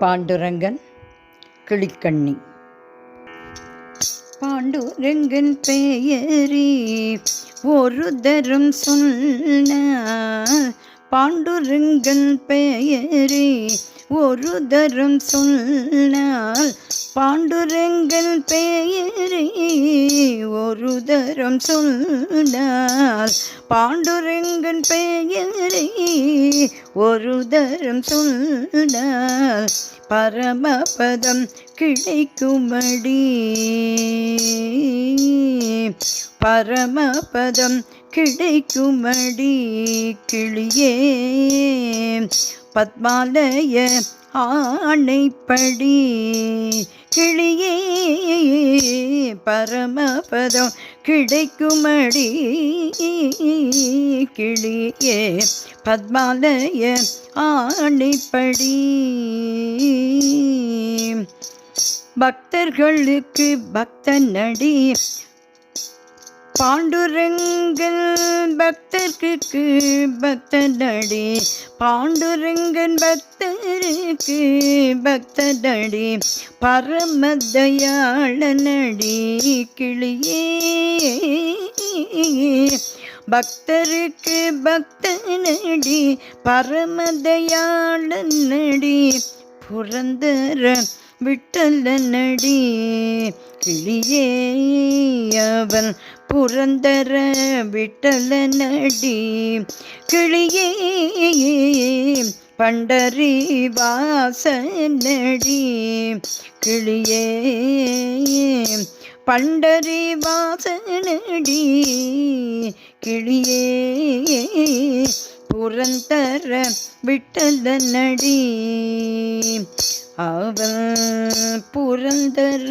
பாண்டுரங்கன் கிளிக்கண்ணி. பாண்டுரங்கன் பெயரி ஒரு தரம் சொன்னால், பாண்டுரங்கன் பெயரி ஒரு தரம் சொன்னால், பாண்டுரங்கன் பெயரி ஒரு தரம் சொன்னால், பாண்டுரங்கன் பெயரி ஒரு தரம் சொன்னால், பரமபதம் கிடைக்குமடி. பரமபதம் கிடைக்குமடி கிளியே, பத்மாலய ஆணைப்படி கிளியே, பரமபதம் கிடைக்குமடி கிளியே, பத்மாலய ஆணைப்படி. பக்தர்களுக்கு பக்தனடி பாண்டுரங்கன், பக்தருக்கு பக்தனடி பாண்டுரங்கன், பக்தருக்கு பக்தனடி பரமதயாளனடி கிளியே, பக்தருக்கு பக்தனடி பரமதயாளனடி புரந்தர விட்டலனடி கிளியே, அவன் புரந்தர விட்டலனடி கிளியே, பண்டரி வாசனடி கிளியே, பண்டரி வாசனடி கிளியே, புரந்தர விட்டலனடி அவன் புரந்தர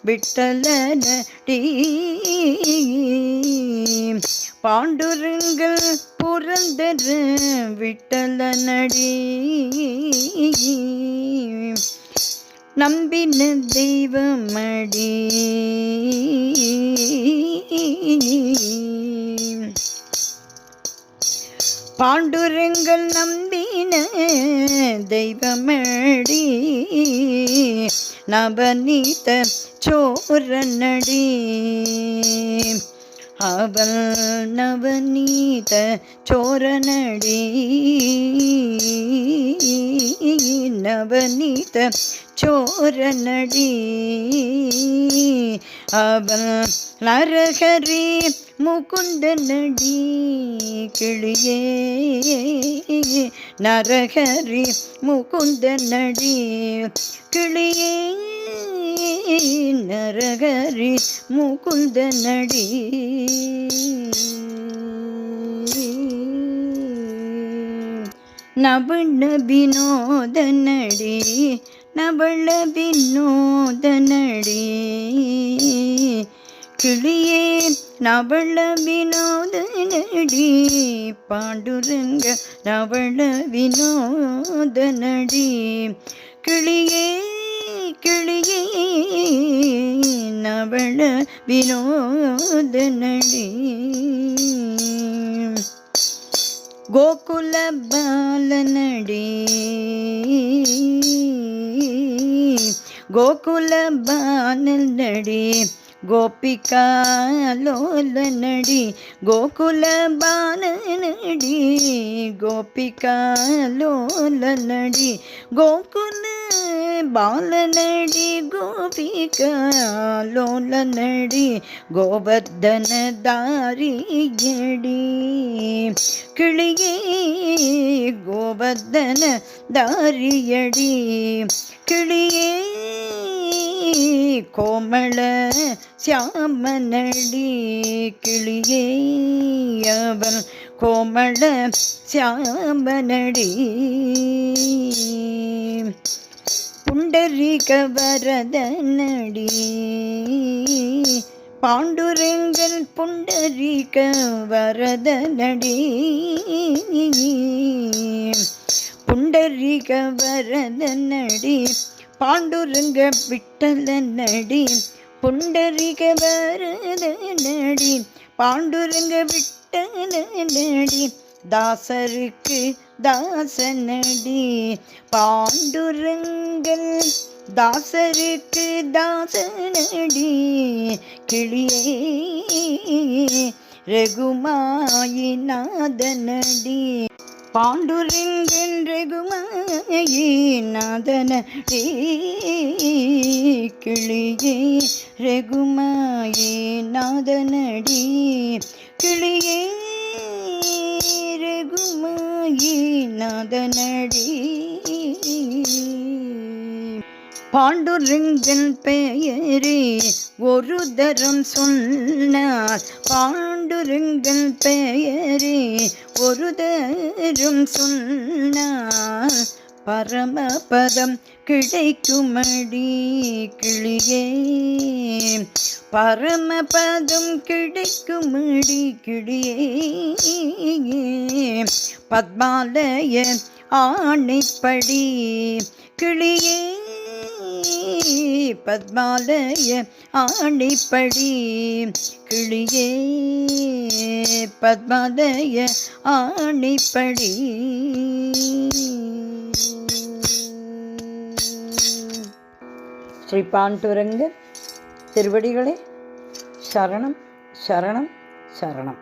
விட்டலனடி. பாண்டுரங்கன் புரந்தர விட்டலனடி. நம்பின தெய்வமடி பாண்டுரங்கன், நம்பின தெய்வமடி நவநீத சோரனடி அவள் நவநீத சோரனடி நவநீத சோரனடி அவள் நரஹரி முகுந்தனடி கிளியே, நரஹரி முகுந்தனடி கிளியே, நரஹரி முகுந்தனடி. நவள வினோதனடி நவள வினோதனடி கிளியே, நவள வினோதனடி பாண்டுரங்க, நவள வினோதனடி கிளியே, கிளியே, நவள வினோதனடி. கோகுல பாலனடி கோகுல பாலனடி கோபிகா லோலனடி கோகுல பாலனடி கோபிகா லோலனடி கோகுல பாலனடி கோபிகா லோலனடி கோவர்தன தாரியடி கிளியே, கோவர்தன தாரியடி கிளியே, கோமள சியாமனடி கிளியே, அவன் கோமள சியாமனடி புண்டரீக வரதனடி பாண்டுரங்கன், புண்டரீக வரதனடி புண்டரீக வரதனடி பாண்டுரங்க விட்டலனடி புண்டரீக வரதனடி பாண்டுரங்க விட்டலனடி தாசருக்கு தாசனடி பாண்டுரங்கன் தாசருக்கு தாசனடி கிளியே ரகுமாயிநாதனடி பாண்டுரங்கன் ரகுமாயிநாதனடி கிளியே ரகுமாயிநாதனடி கிளியே ரகுமாயிநாதனடி பாண்டுரங்கன் பெயரே ஒரு தரம் சொன்னார் பாண்டுரங்கன் பெயரே ஒரு தரம் சொன்னார் பரமபதம் கிடைக்குமடி கிளியே பரமபதம் கிடைக்குமடி கிளியே பத்மாலய ஆணைப்படி கிளியே பத்மாலய ஆணைப்படி கிளியே பத்மாலய ஆணைப்படி ஸ்ரீ பாண்டுரங்க திருவடிகளே சரணம் சரணம் சரணம்.